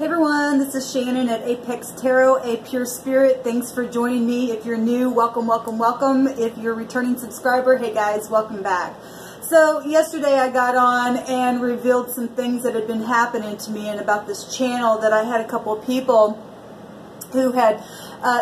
Hey everyone, this is Shannon at Apex Tarot, a pure spirit. Thanks for joining me. If you're new, welcome, welcome, welcome. If you're a returning subscriber, hey guys, welcome back. So yesterday I got on and revealed some things that had been happening to me and about this channel that I had a couple of people who had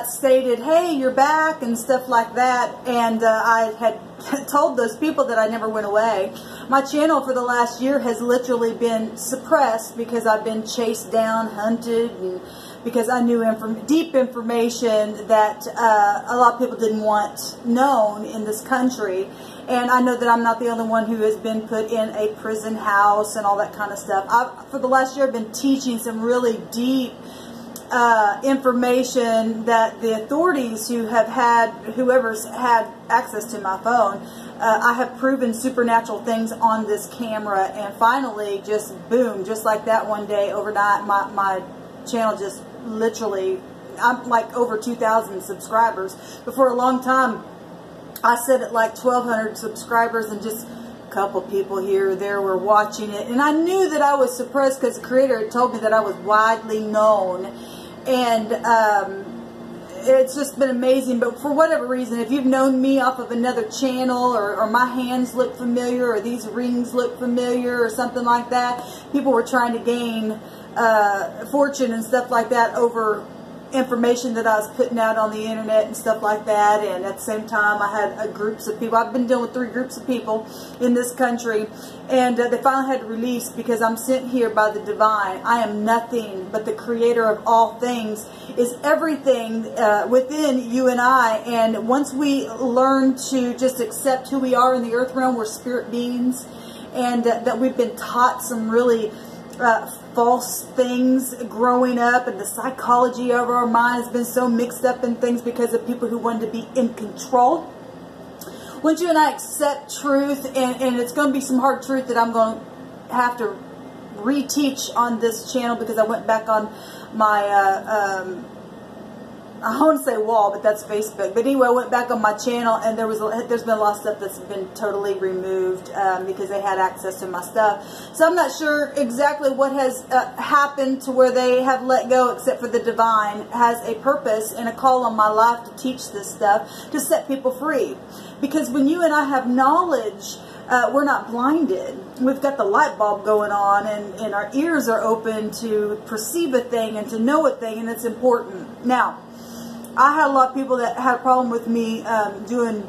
stated, hey, you're back and stuff like that. And I had told those people that I never went away. My channel for the last year has literally been suppressed because I've been chased down, hunted, and because I knew deep information that a lot of people didn't want known in this country. And I know that I'm not the only one who has been put in a prison house and all that kind of stuff. For the last year I've been teaching some really deep information that the authorities whoever's had access to my phone, I have proven supernatural things on this camera, and finally, just boom, just like that one day, overnight, my channel just literally, I'm like over 2,000 subscribers. But for a long time, I said at like 1,200 subscribers, and just a couple people here or there were watching it. And I knew that I was suppressed because the creator had told me that I was widely known. And it's just been amazing. But for whatever reason, if you've known me off of another channel, or my hands look familiar, or these rings look familiar, or something like that, people were trying to gain fortune and stuff like that over information that I was putting out on the internet and stuff like that. And at the same time, I had groups of people. I've been dealing with 3 groups of people in this country, and they finally had to release because I'm sent here by the divine. I am nothing but the creator of all things, is everything within you and I. And once we learn to just accept who we are in the earth realm, we're spirit beings, and that we've been taught some really false things growing up, and the psychology of our mind has been so mixed up in things because of people who wanted to be in control. Once you and I accept truth, and it's going to be some hard truth that I'm going to have to reteach on this channel, because I went back on my I won't say wall, but that's Facebook. But anyway, I went back on my channel, and there's been a lot of stuff that's been totally removed because they had access to my stuff. So I'm not sure exactly what has happened to where they have let go, except for the divine has a purpose and a call on my life to teach this stuff, to set people free. Because when you and I have knowledge, we're not blinded. We've got the light bulb going on, and our ears are open to perceive a thing and to know a thing, and it's important. Now, I had a lot of people that had a problem with me doing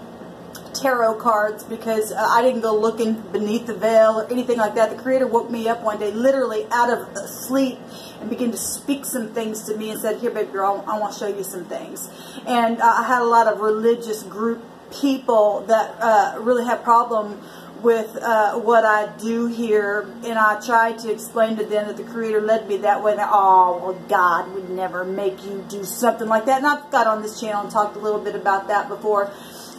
tarot cards because I didn't go looking beneath the veil or anything like that. The creator woke me up one day, literally out of sleep, and began to speak some things to me and said, here, baby girl, I want to show you some things. And I had a lot of religious group people that really had problem with what I do here, and I tried to explain to them that the creator led me that way. And oh, well, God would never make you do something like that. And I've got on this channel and talked a little bit about that before.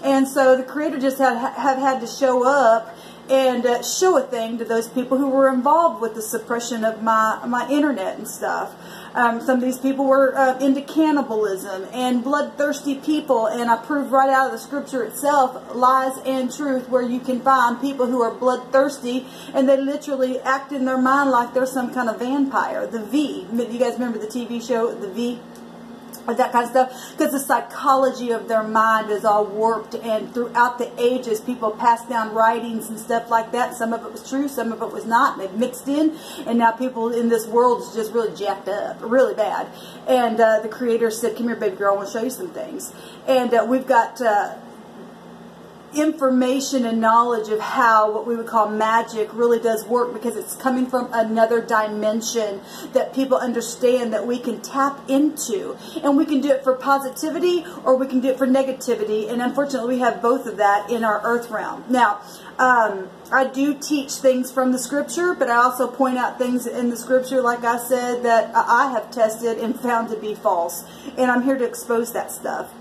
And so the creator just have had to show up and show a thing to those people who were involved with the suppression of my internet and stuff. Some of these people were into cannibalism and bloodthirsty people, and I proved right out of the scripture itself, lies and truth, where you can find people who are bloodthirsty, and they literally act in their mind like they're some kind of vampire. The V. You guys remember the TV show, The V? Or that kind of stuff, because the psychology of their mind is all warped, and throughout the ages people passed down writings and stuff like that. Some of it was true, some of it was not, and they've mixed in, and now people in this world is just really jacked up, really bad. And the creator said, come here, baby girl, I want to show you some things. And we've got information and knowledge of how what we would call magic really does work, because it's coming from another dimension that people understand that we can tap into, and we can do it for positivity or we can do it for negativity, and unfortunately we have both of that in our earth realm. Now, I do teach things from the scripture, but I also point out things in the scripture, like I said, that I have tested and found to be false, and I'm here to expose that stuff.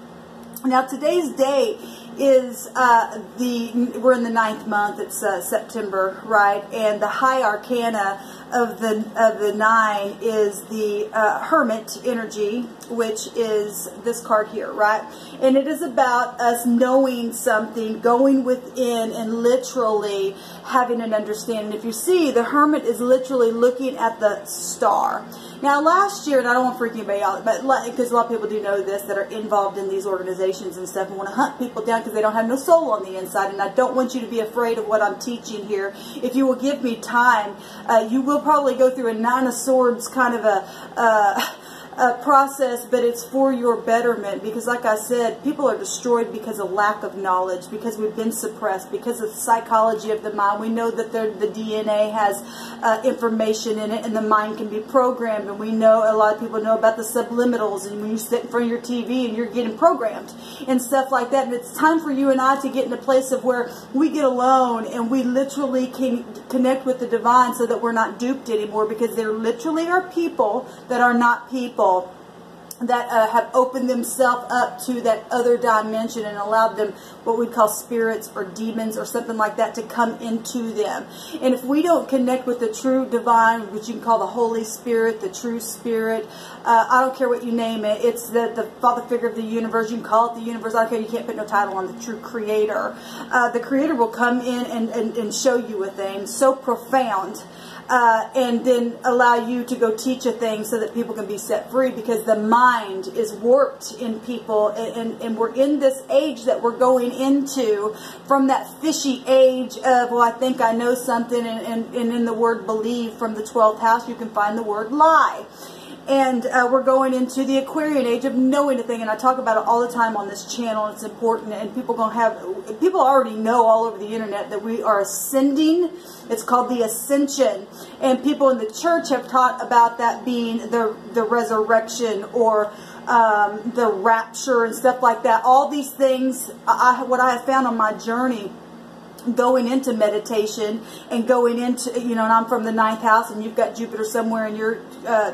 Now, today's day is we're in the 9th month. It's September, right? And the high arcana of the 9 is the Hermit energy, which is this card here, right? And it is about us knowing something, going within, and literally having an understanding. If you see, the Hermit is literally looking at the star. Now, last year, and I don't want to freak anybody out, but because a lot of people do know this that are involved in these organizations and stuff and want to hunt people down because they don't have no soul on the inside. And I don't want you to be afraid of what I'm teaching here. If you will give me time, you will probably go through a Nine of Swords kind of a process, but it's for your betterment, because like I said, people are destroyed because of lack of knowledge, because we've been suppressed, because of the psychology of the mind. We know that the DNA has information in it, and the mind can be programmed, and we know, a lot of people know about the subliminals, and when you sit in front of your TV and you're getting programmed and stuff like that. And it's time for you and I to get in a place of where we get alone and we literally can connect with the divine, so that we're not duped anymore, because there literally are people that are not people, that have opened themselves up to that other dimension and allowed them what we call spirits or demons or something like that to come into them. And if we don't connect with the true divine, which you can call the Holy Spirit, the true Spirit, I don't care what you name it, it's the father figure of the universe, you can call it the universe, I don't care, you can't put no title on the true creator. The creator will come in and show you a thing so profound, and then allow you to go teach a thing so that people can be set free, because the mind is warped in people, and we're in this age that we're going into, from that fishy age of, well, I think I know something, and in the word believe from the 12th house you can find the word lie. And we're going into the Aquarian age of knowing a thing, and I talk about it all the time on this channel. It's important, and people already know all over the internet that we are ascending. It's called the ascension, and people in the church have taught about that being the resurrection, or the rapture and stuff like that. All these things, what I have found on my journey, going into meditation and going into, and I'm from the 9th house, and you've got Jupiter somewhere in your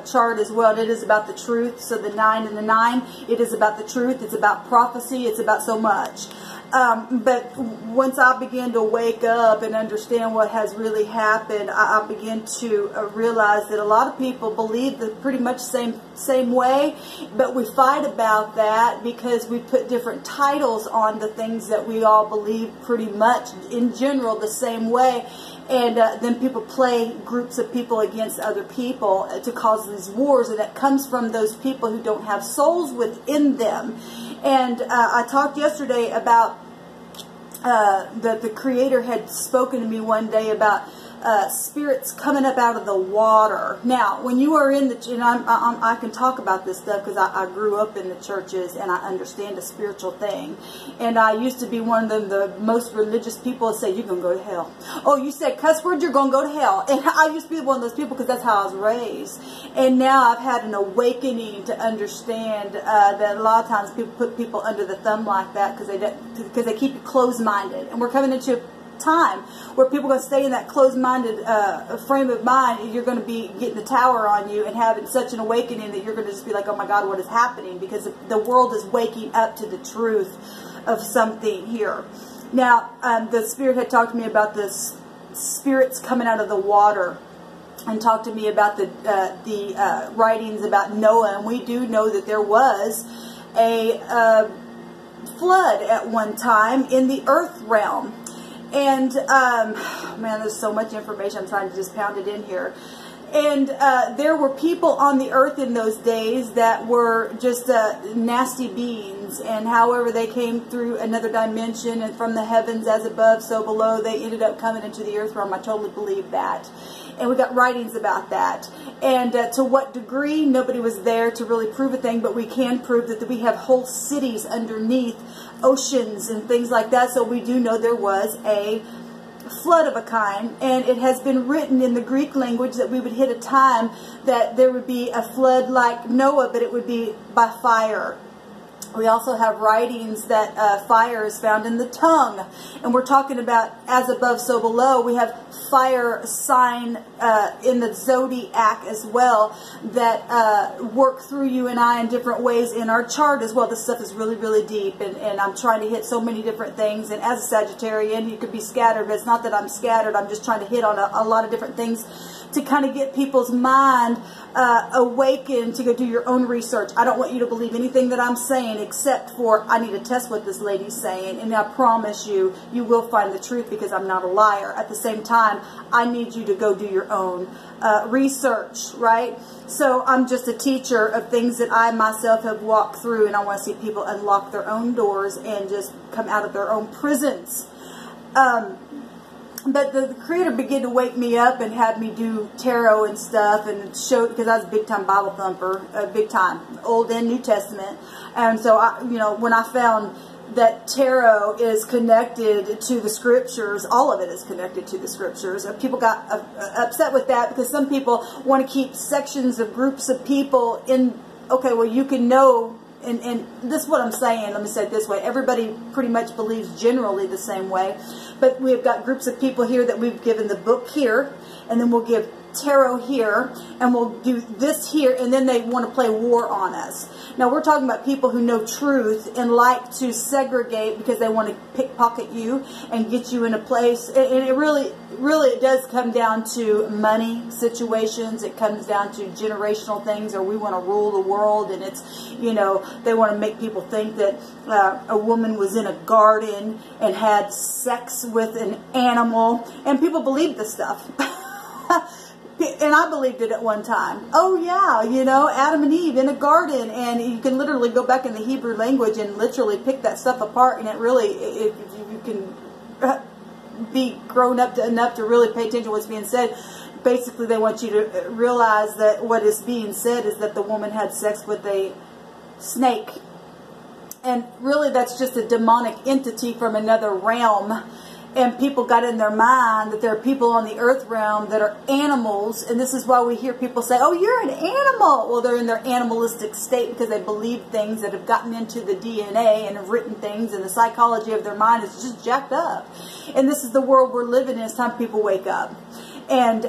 chart as well, and it is about the truth. So the 9 and the 9, it is about the truth, it's about prophecy, it's about so much. But once I begin to wake up and understand what has really happened, I begin to realize that a lot of people believe the pretty much same way, but we fight about that because we put different titles on the things that we all believe pretty much in general the same way. And then people play groups of people against other people to cause these wars, and that comes from those people who don't have souls within them. And I talked yesterday about that the Creator had spoken to me one day about spirits coming up out of the water. Now, when you are in the, and I can talk about this stuff because I grew up in the churches and I understand a spiritual thing. And I used to be one of the most religious people that say, you're going to go to hell. Oh, you said cuss words, you're going to go to hell. And I used to be one of those people because that's how I was raised. And now I've had an awakening to understand that a lot of times people put people under the thumb like that because they keep you closed-minded. And we're coming into time where people are going to stay in that closed-minded frame of mind, and you're going to be getting the tower on you and having such an awakening that you're going to just be like, oh my God, what is happening? Because the world is waking up to the truth of something here. Now, the Spirit had talked to me about the spirits coming out of the water, and talked to me about the writings about Noah, and we do know that there was a flood at one time in the earth realm. And, man, there's so much information. I'm trying to just pound it in here. And there were people on the earth in those days that were just nasty beings. And however they came through another dimension, and from the heavens as above, so below, they ended up coming into the earth realm. I totally believe that. And we got writings about that. And to what degree, nobody was there to really prove a thing, but we can prove that we have whole cities underneath oceans and things like that. So we do know there was a flood of a kind, and it has been written in the Greek language that we would hit a time that there would be a flood like Noah, but it would be by fire. We also have writings that fire is found in the tongue. And we're talking about as above, so below. We have fire sign in the zodiac as well that work through you and I in different ways in our chart as well. This stuff is really, really deep. And I'm trying to hit so many different things. And as a Sagittarian, you could be scattered. But it's not that I'm scattered. I'm just trying to hit on a lot of different things to kind of get people's mind awakened to go do your own research. I don't want you to believe anything that I'm saying except for I need to test what this lady's saying, and I promise you, you will find the truth because I'm not a liar. At the same time, I need you to go do your own research, right? So I'm just a teacher of things that I myself have walked through, and I want to see people unlock their own doors and just come out of their own prisons. But the Creator began to wake me up and had me do tarot and stuff, and show, because I was a big time Bible thumper, big time, Old and New Testament. And so I, you know, when I found that tarot is connected to the scriptures, all of it is connected to the scriptures. People got upset with that because some people want to keep sections of groups of people in. Okay, well, you can know. And this is what I'm saying. Let me say it this way. Everybody pretty much believes generally the same way. But we've got groups of people here that we've given the book here. And then we'll give tarot here. And we'll do this here. And then they want to play war on us. Now, we're talking about people who know truth and like to segregate because they want to pickpocket you and get you in a place. And it really it does come down to money situations. It comes down to generational things, or we want to rule the world. And it's, you know, they want to make people think that a woman was in a garden and had sex with an animal. And people believe this stuff. And I believed it at one time. Oh yeah, you know, Adam and Eve in a garden, and you can literally go back in the Hebrew language and literally pick that stuff apart, and it really, if you can be grown up enough to really pay attention to what's being said. Basically, they want you to realize that what is being said is that the woman had sex with a snake. And really, that's just a demonic entity from another realm. And people got in their mind that there are people on the earth realm that are animals. And this is why we hear people say, oh, you're an animal. Well, they're in their animalistic state because they believe things that have gotten into the DNA and have written things. And the psychology of their mind is just jacked up. And this is the world we're living in. It's time people wake up. And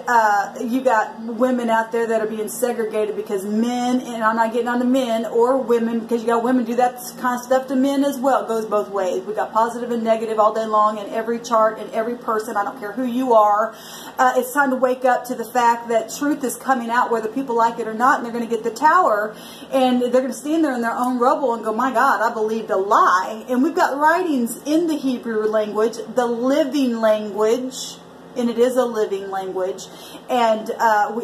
you got women out there that are being segregated because men, and I'm not getting on to men or women, because you got women do that kind of stuff to men as well. It goes both ways. We got positive and negative all day long in every chart and every person. I don't care who you are. It's time to wake up to the fact that truth is coming out whether people like it or not, and they're going to get the tower, and they're going to stand there in their own rubble and go, my God, I believed a lie. And we've got writings in the Hebrew language, the living language. And it is a living language. And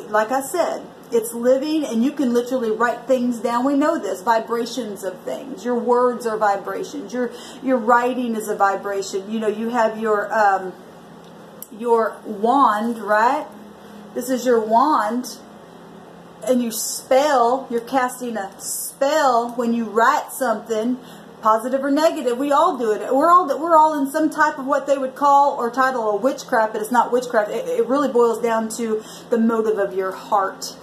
like I said, it's living, and you can literally write things down. We know this, vibrations of things. Your words are vibrations. Your writing is a vibration. You know, you have your wand, right? This is your wand. And you spell, you're casting a spell when you write something. Positive or negative, we all do it. We're all in some type of what they would call or title a witchcraft, but it's not witchcraft. It really boils down to the motive of your heart.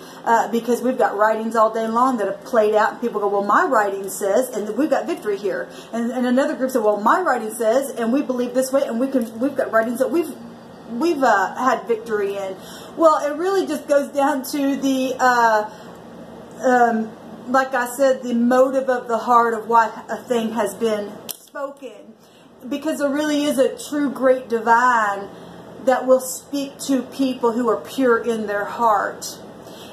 Because we've got writings all day long that have played out, and people go, well, my writing says, and we've got victory here. And another group said, well, my writing says, and we believe this way, and we've got writings that we've had victory in. Well, it really just goes down to the like I said, the motive of the heart of why a thing has been spoken. Because there really is a true great divine that will speak to people who are pure in their heart.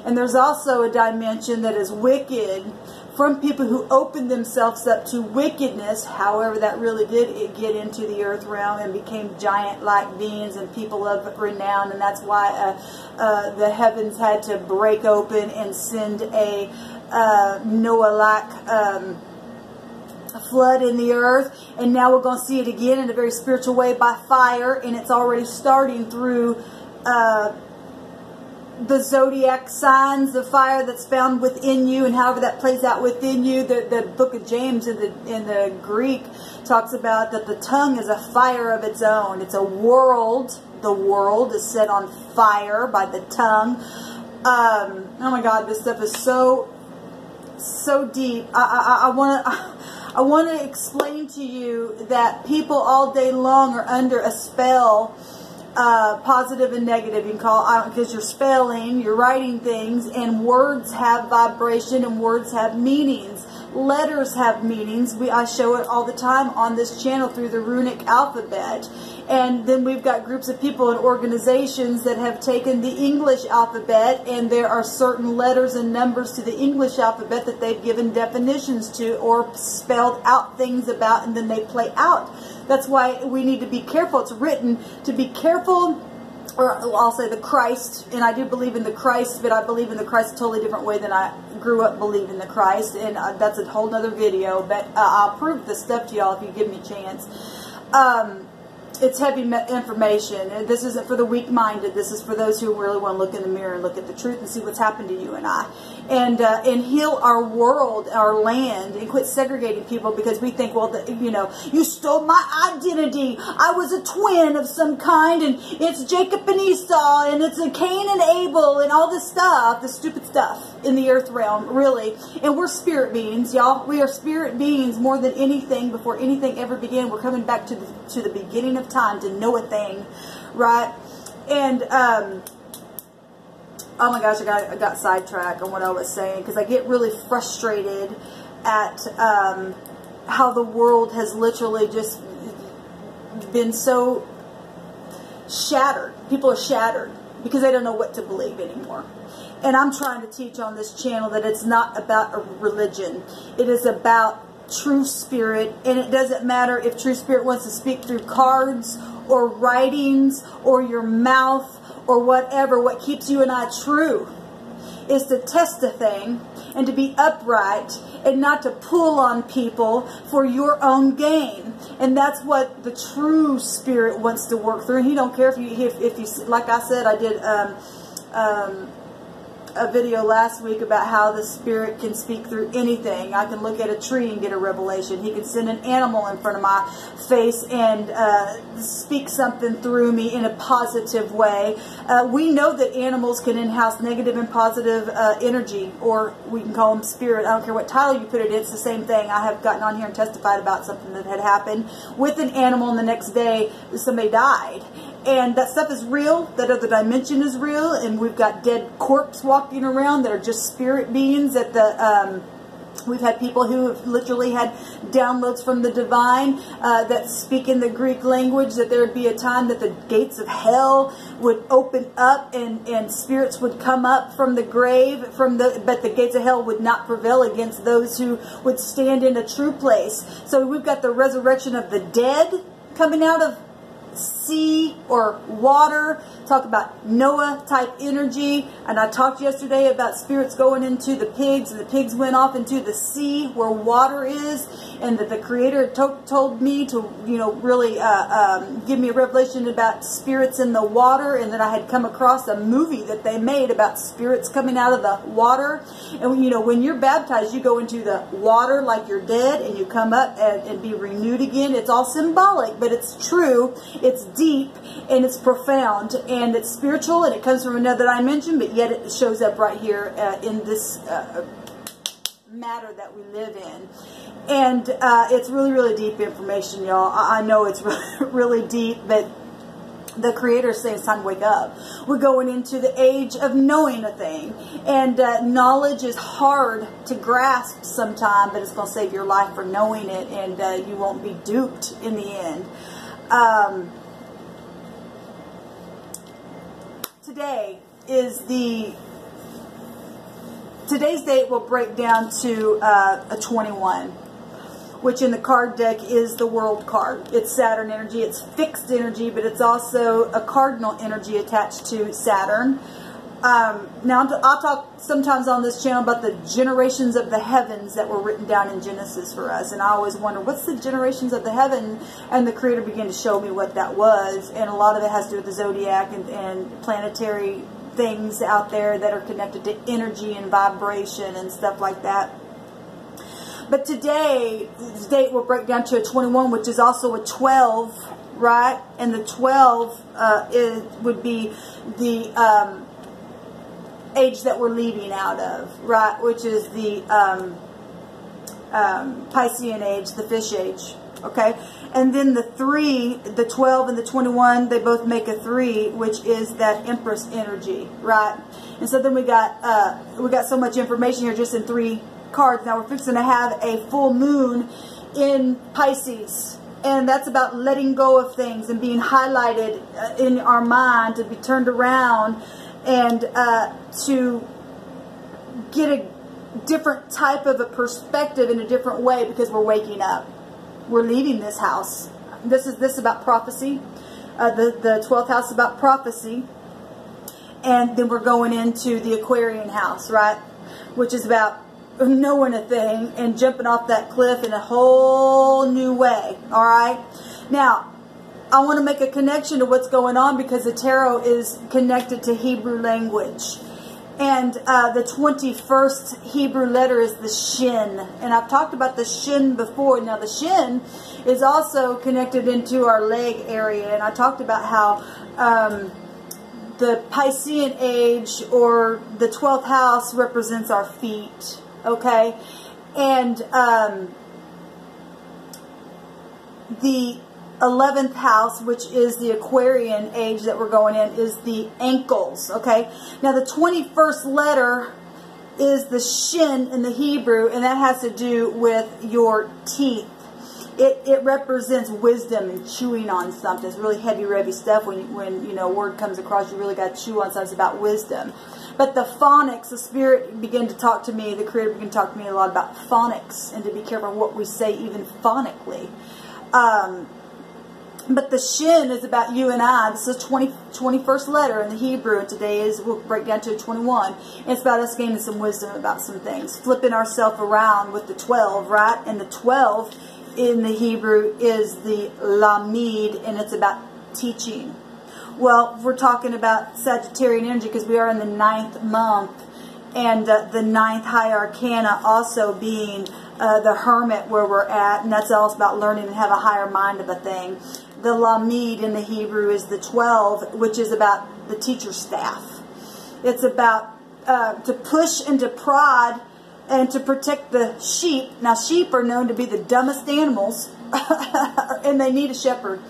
And there's also a dimension that is wicked from people who opened themselves up to wickedness. However, that really did get into the earth realm and became giant-like beings and people of renown. And that's why the heavens had to break open and send a Noah-like flood in the earth. And now we're going to see it again in a very spiritual way by fire. And it's already starting through the zodiac signs of fire that's found within you, and however that plays out within you. The book of James in the Greek talks about that the tongue is a fire of its own. It's a world. The world is set on fire by the tongue. Oh my God, this stuff is so deep. I want to explain to you that people all day long are under a spell. Positive and negative, you can call, because you're spelling, you're writing things, and words have vibration and words have meanings. Letters have meanings. I show it all the time on this channel through the runic alphabet. And then we've got groups of people and organizations that have taken the English alphabet, and there are certain letters and numbers to the English alphabet that they've given definitions to or spelled out things about, and then they play out. That's why we need to be careful. It's written to be careful, or I'll say the Christ, and I do believe in the Christ, but I believe in the Christ a totally different way than I grew up believing the Christ, and that's a whole nother video, but I'll prove this stuff to y'all if you give me a chance. It's heavy information, and this isn't for the weak-minded. This is for those who really want to look in the mirror and look at the truth and see what's happened to you and I, and heal our world, our land, and quit segregating people because we think, well, you know, you stole my identity. I was a twin of some kind, and it's Jacob and Esau, and it's a Cain and Abel, and all this stuff, the stupid stuff in the earth realm, really. And we're spirit beings, y'all. We are spirit beings more than anything. Before anything ever began, we're coming back to the beginning of time to know a thing, right? And oh my gosh, I got sidetracked on what I was saying, because I get really frustrated at how the world has literally just been so shattered. People are shattered because they don't know what to believe anymore. And I'm trying to teach on this channel that it's not about a religion. It is about true spirit, and it doesn't matter if true spirit wants to speak through cards or writings or your mouth or whatever. What keeps you and I true is to test a thing and to be upright and not to pull on people for your own gain. And that's what the true spirit wants to work through. And he don't care if you like I said, I did a video last week about how the spirit can speak through anything. I can look at a tree and get a revelation. He can send an animal in front of my face and speak something through me in a positive way. We know that animals can in-house negative and positive energy, or we can call them spirit. I don't care what title you put it in, it's the same thing. I have gotten on here and testified about something that had happened with an animal, and the next day somebody died. And that stuff is real. That other dimension is real. And we've got dead corpses walking around that are just spirit beings. That we've had people who have literally had downloads from the divine that speak in the Greek language. That there would be a time that the gates of hell would open up and spirits would come up from the grave. But the gates of hell would not prevail against those who would stand in a true place. So we've got the resurrection of the dead coming out of sea or water. Talk about Noah type energy. And I talked yesterday about spirits going into the pigs, and the pigs went off into the sea where water is, and that the Creator told me to, you know, really give me a revelation about spirits in the water, and that I had come across a movie that they made about spirits coming out of the water. And you know, when you're baptized, you go into the water like you're dead, and you come up and be renewed again. It's all symbolic, but it's true. It's deep and it's profound and it's spiritual, and it comes from another dimension, but yet it shows up right here in this matter that we live in. And it's really, really deep information, y'all. I know it's really deep, but the Creator is saying it's time to wake up. We're going into the age of knowing a thing. And knowledge is hard to grasp sometimes, but it's going to save your life for knowing it, and you won't be duped in the end. Today's date will break down to a 21, which in the card deck is the world card. It's Saturn energy. It's fixed energy, but it's also a cardinal energy attached to Saturn. Now, I'll talk sometimes on this channel about the generations of the heavens that were written down in Genesis for us. And I always wonder, what's the generations of the heaven? And the Creator began to show me what that was. And a lot of it has to do with the zodiac and planetary things out there that are connected to energy and vibration and stuff like that. But today, this date will break down to a 21, which is also a 12, right? And the 12 would be the age that we're leaving out of, right? Which is the Piscean age, the fish age, okay? And then the 3, the 12 and the 21, they both make a 3, which is that Empress energy, right? And so then we got so much information here just in 3 cards. Now we're fixing to have a full moon in Pisces, And that's about letting go of things and being highlighted in our mind, to be turned around and to get a different type of a perspective in a different way, because we're waking up. We're leaving this house. This is about prophecy. The 12th house is about prophecy. And then we're going into the Aquarian house, right? Which is about knowing a thing and jumping off that cliff in a whole new way. All right. Now, I want to make a connection to what's going on, because the tarot is connected to Hebrew language. And the 21st Hebrew letter is the Shin. And I've talked about the Shin before. Now, the Shin is also connected into our leg area. And I talked about how the Piscean age, or the 12th house, represents our feet. Okay? And the 11th house, which is the Aquarian age that we're going in, is the ankles. Okay? Now, the 21st letter is the Shin in the Hebrew, and that has to do with your teeth. It represents wisdom and chewing on something. It's really heavy stuff. When you know, word comes across, you really got to chew on something. It's about wisdom. But the phonics, the Spirit began to talk to me, the Creator began to talk to me a lot about phonics, and to be careful what we say even phonically. But the Shin is about you and I. This is the 21st letter in the Hebrew, and today we'll break down to 21. And it's about us gaining some wisdom about some things. Flipping ourselves around with the 12, right? And the 12 in the Hebrew is the Lamid, and it's about teaching. Well, we're talking about Sagittarian energy because we are in the 9th month, and the 9th high arcana also being the Hermit, where we're at, and that's all about learning and have a higher mind of a thing. The Lamid in the Hebrew is the 12, which is about the teacher staff. It's about to push and to prod and to protect the sheep. Now, sheep are known to be the dumbest animals, and they need a shepherd.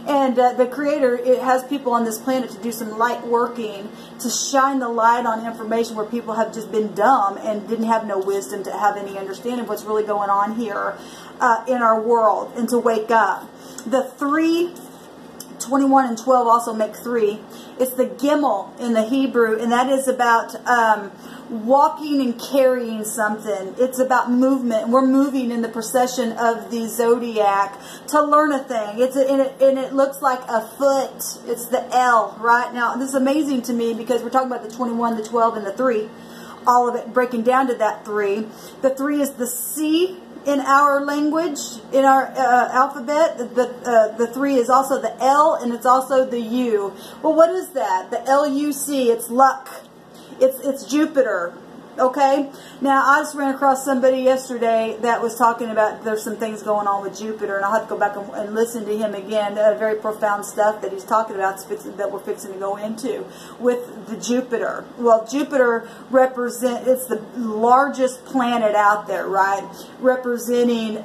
And the Creator, it has people on this planet to do some light working, to shine the light on information where people have just been dumb and didn't have no wisdom to have any understanding of what's really going on here in our world, and to wake up. The 3, 21 and 12 also make 3. It's the Gimel in the Hebrew, and that is about walking and carrying something. It's about movement. We're moving in the procession of the zodiac to learn a thing. And it looks like a foot. It's the L, right? Now, this is amazing to me because we're talking about the 21, the 12, and the 3. All of it breaking down to that 3. The 3 is the C in our language, in our alphabet. The 3 is also the L, and it's also the U. Well, what is that? The L-U-C, it's luck. It's Jupiter. Okay? Now, I just ran across somebody yesterday that was talking about there's some things going on with Jupiter, and I'll have to go back and listen to him again. Very profound stuff that he's talking about that we're fixing to go into with the Jupiter. Well, Jupiter it's the largest planet out there, right? Representing,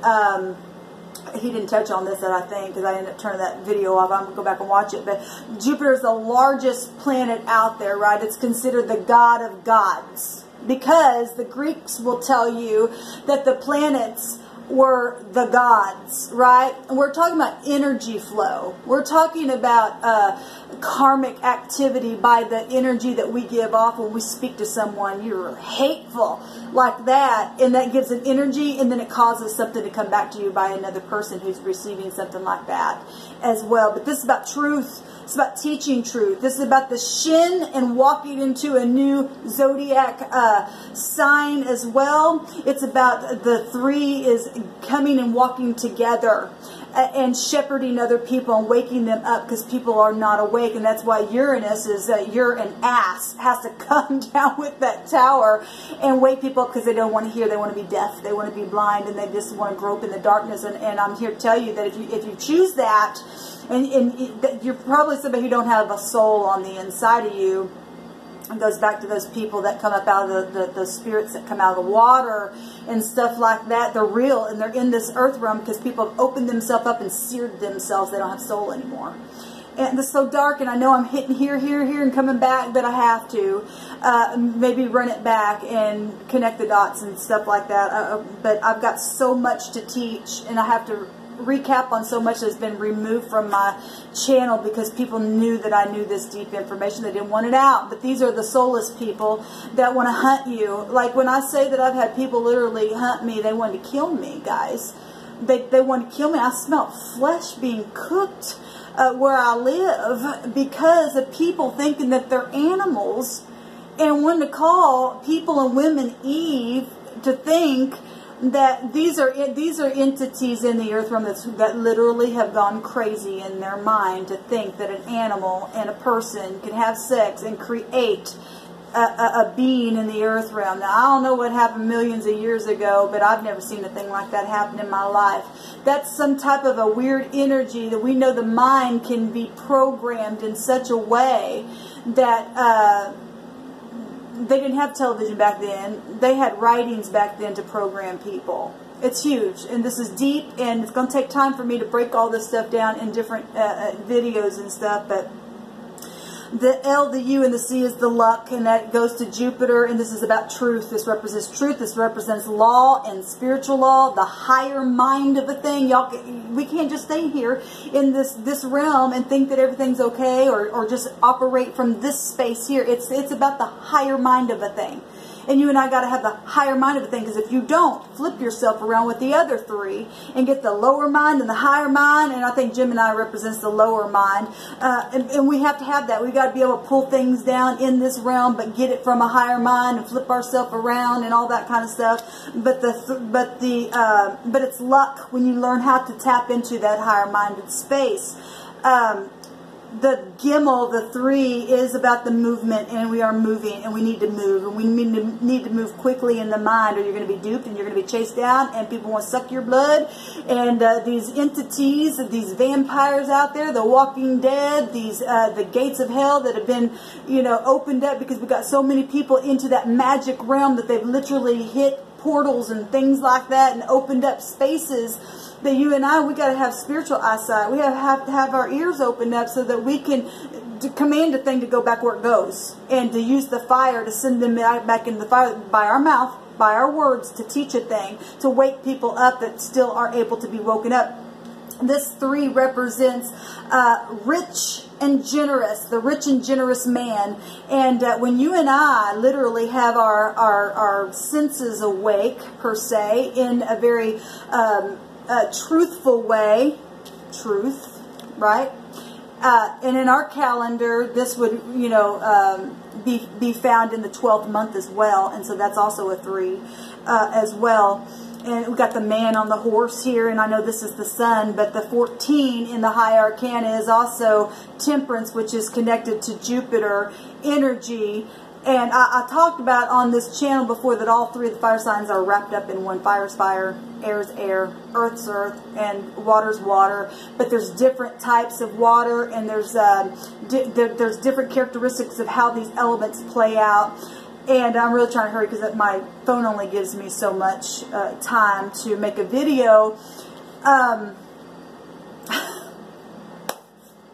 he didn't touch on this, I think, because I ended up turning that video off. I'm going to go back and watch it. But Jupiter is the largest planet out there, right? It's considered the god of gods. Because the Greeks will tell you that the planets were the gods, right? And we're talking about energy flow. We're talking about karmic activity by the energy that we give off when we speak to someone. You're hateful like that, and that gives an energy, and then it causes something to come back to you by another person who's receiving something like that as well. But this is about truth. It's about teaching truth. This is about the Shin and walking into a new zodiac sign as well. It's about the 3 is coming and walking together and shepherding other people and waking them up because people are not awake. And that's why Uranus is, you're an ass, has to come down with that tower and wake people up because they don't want to hear. They want to be deaf. They want to be blind, and they just want to grope in the darkness. And I'm here to tell you that if you choose that, and you're probably somebody who don't have a soul on the inside of you. It goes back to those people that come up out of the spirits that come out of the water and stuff like that. They're real, and they're in this earth realm because people have opened themselves up and seared themselves. They don't have soul anymore. And it's so dark, and I know I'm hitting here, and coming back, but I have to maybe run it back and connect the dots and stuff like that. But I've got so much to teach, and I have to recap on so much that's been removed from my channel because people knew that I knew this deep information. They didn't want it out. But these are the soulless people that want to hunt you. Like when I say that I've had people literally hunt me, they wanted to kill me, guys. They want to kill me. I smell flesh being cooked where I live because of people thinking that they're animals and wanting to call people and women Eve to think that these are entities in the earth realm that literally have gone crazy in their mind to think that an animal and a person can have sex and create a being in the earth realm. Now, I don't know what happened millions of years ago, but I've never seen a thing like that happen in my life. That's some type of a weird energy that we know the mind can be programmed in such a way that they didn't have television back then. They had writings back then to program people. It's huge, and this is deep, and it's going to take time for me to break all this stuff down in different videos and stuff, but the L, the U, and the C is the luck, and that goes to Jupiter, and this is about truth. This represents truth. This represents law and spiritual law, the higher mind of a thing. Y'all, we can't just stay here in this realm and think that everything's okay, or just operate from this space here. It's about the higher mind of a thing. And you and I got to have the higher mind of a thing, because if you don't, flip yourself around with the other three and get the lower mind and the higher mind. And I think Gemini represents the lower mind. And we have to have that. We've got to be able to pull things down in this realm, but get it from a higher mind and flip ourselves around and all that kind of stuff. But it's luck when you learn how to tap into that higher minded space. The Gimel, the 3, is about the movement, and we are moving, and we need to move, and we need to move quickly in the mind, or you're going to be duped, and you're going to be chased down, and people want to suck your blood, and these entities, these vampires out there, the Walking Dead, these the gates of hell that have been, opened up because we got so many people into that magic realm that they've literally hit portals and things like that, and opened up spaces. That you and I, we got to have spiritual eyesight. We have to have our ears opened up so that we can command a thing to go back where it goes, and to use the fire to send them back into the fire by our mouth, by our words, to teach a thing, to wake people up that still are able to be woken up. This 3 represents rich and generous, the rich and generous man. And when you and I literally have our senses awake, per se, in a very truthful way, truth, right? And in our calendar, this would, be found in the 12th month as well. And so that's also a 3 as well. And we've got the man on the horse here, and I know this is the sun, but the 14 in the high arcana is also temperance, which is connected to Jupiter energy. And I talked about on this channel before that all 3 of the fire signs are wrapped up in one. Fire's fire, air's air, earth's earth, and water's water. But there's different types of water, and there's different characteristics of how these elements play out. And I'm really trying to hurry because my phone only gives me so much time to make a video.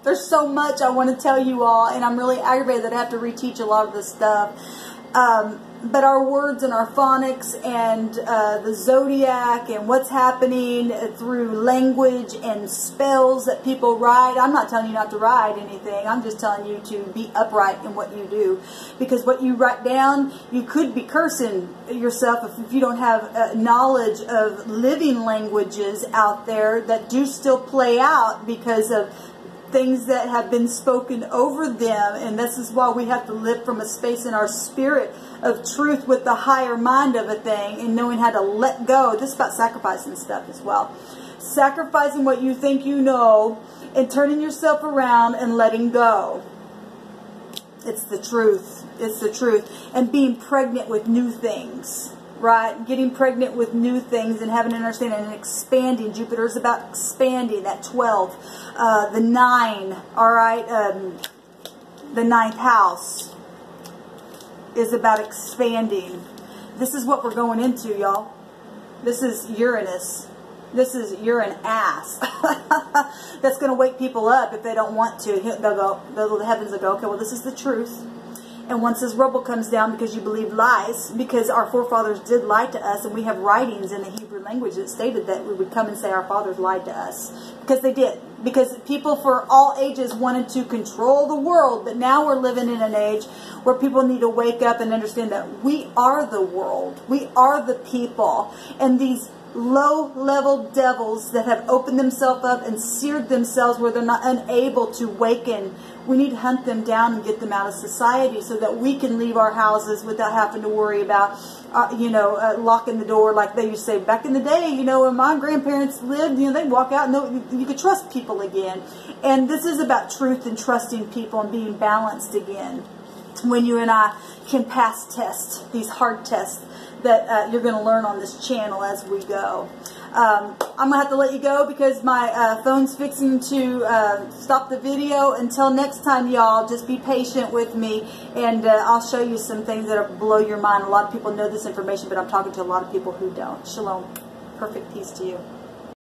There's so much I want to tell you all, and I'm really aggravated that I have to reteach a lot of this stuff. But our words and our phonics and the zodiac and what's happening through language and spells that people write. I'm not telling you not to write anything. I'm just telling you to be upright in what you do. Because what you write down, you could be cursing yourself if you don't have knowledge of living languages out there that do still play out because of things that have been spoken over them. And this is why we have to live from a space in our spirit of truth with the higher mind of a thing, and knowing how to let go. This is about sacrificing stuff as well. Sacrificing what you think you know and turning yourself around and letting go. It's the truth. It's the truth. And being pregnant with new things. Right? Getting pregnant with new things and having an understanding and expanding. Jupiter is about expanding. That 12. The 9. Alright? The 9th house is about expanding. This is what we're going into, y'all. This is Uranus. This is Uranus. That's going to wake people up if they don't want to. They'll go, the heavens will go, okay, well, this is the truth. And once this rubble comes down because you believe lies, because our forefathers did lie to us, and we have writings in the Hebrew language that stated that we would come and say our fathers lied to us. Because they did. Because people for all ages wanted to control the world, but now we're living in an age where people need to wake up and understand that we are the world. We are the people. And these low-level devils that have opened themselves up and seared themselves where they're not unable to waken, we need to hunt them down and get them out of society so that we can leave our houses without having to worry about, locking the door like they used to say back in the day. When my grandparents lived, they'd walk out and you could trust people again. And this is about truth and trusting people and being balanced again. When you and I can pass tests, these hard tests that you're going to learn on this channel as we go. I'm going to have to let you go because my phone's fixing to stop the video. Until next time, y'all, just be patient with me, and I'll show you some things that will blow your mind. A lot of people know this information, but I'm talking to a lot of people who don't. Shalom. Perfect peace to you.